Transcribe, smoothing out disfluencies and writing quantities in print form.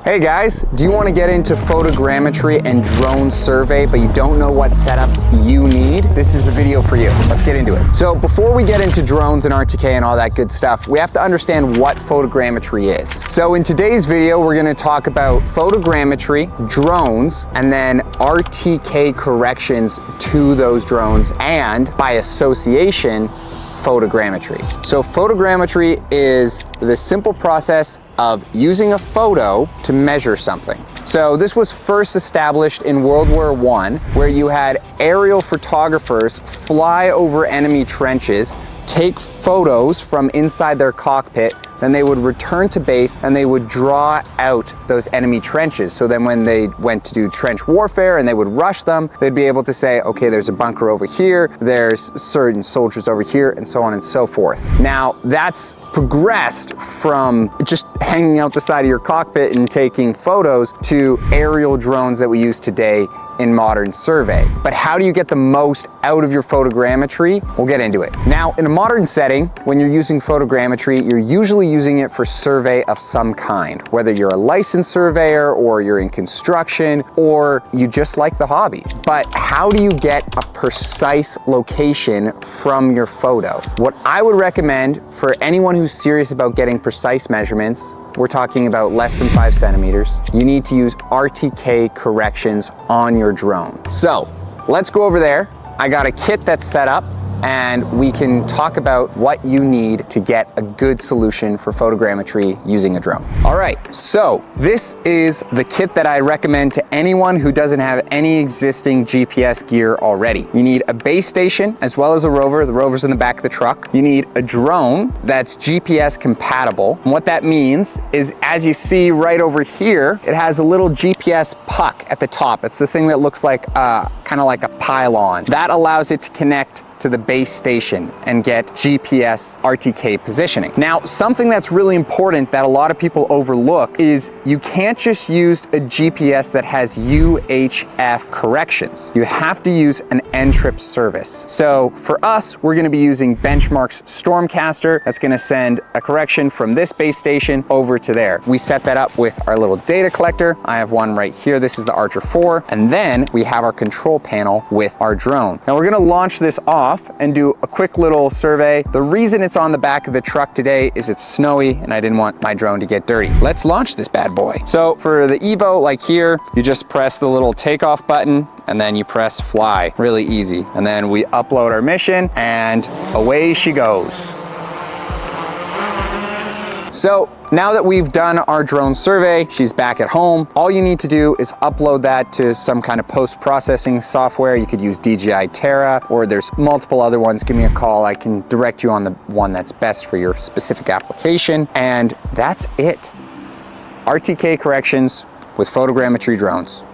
Hey guys, do you want to get into photogrammetry and drone survey, but you don't know what setup you need? This is the video for you. Let's get into it. So before we get into drones and RTK and all that good stuff, we have to understand what photogrammetry is. So in today's video, we're going to talk about photogrammetry, drones, and then RTK corrections to those drones, and by association, photogrammetry. So photogrammetry is the simple process of using a photo to measure something. So this was first established in World War I, where you had aerial photographers fly over enemy trenches, take photos from inside their cockpit, then they would return to base and they would draw out those enemy trenches. So then when they went to do trench warfare and they would rush them, they'd be able to say, okay, there's a bunker over here, there's certain soldiers over here, and so on and so forth. Now that's progressed from just hanging out the side of your cockpit and taking photos to aerial drones that we use today in modern survey. But how do you get the most out of your photogrammetry? We'll get into it. Now, in a modern setting, when you're using photogrammetry, you're usually using it for survey of some kind, whether you're a licensed surveyor or you're in construction or you just like the hobby. But how do you get a precise location from your photo? What I would recommend for anyone who's serious about getting precise measurements, we're talking about less than 5 centimeters. You need to use RTK corrections on your drone. So let's go over there. I got a kit that's set up and we can talk about what you need to get a good solution for photogrammetry using a drone. All right, so this is the kit that I recommend to anyone who doesn't have any existing GPS gear already. You need a base station as well as a rover. The rover's in the back of the truck. You need a drone that's GPS compatible. And what that means is, as you see right over here, it has a little GPS puck at the top. It's the thing that looks like kind of like a pylon. That allows it to connect to the base station and get GPS RTK positioning. Now, something that's really important that a lot of people overlook is you can't just use a GPS that has UHF corrections. You have to use an N-trip service. So for us, we're gonna be using Benchmark's Stormcaster. That's gonna send a correction from this base station over to there. We set that up with our little data collector. I have one right here. This is the Archer 4. And then we have our control panel with our drone. Now we're gonna launch this off and do a quick little survey. The reason it's on the back of the truck today is it's snowy and I didn't want my drone to get dirty. Let's launch this bad boy. So for the Evo, like here, you just press the little takeoff button and then you press fly. Really easy. And then we upload our mission and away she goes. So now that we've done our drone survey, she's back at home. All you need to do is upload that to some kind of post-processing software. You could use DJI Terra, or there's multiple other ones. Give me a call. I can direct you on the one that's best for your specific application. And that's it. RTK corrections with photogrammetry drones.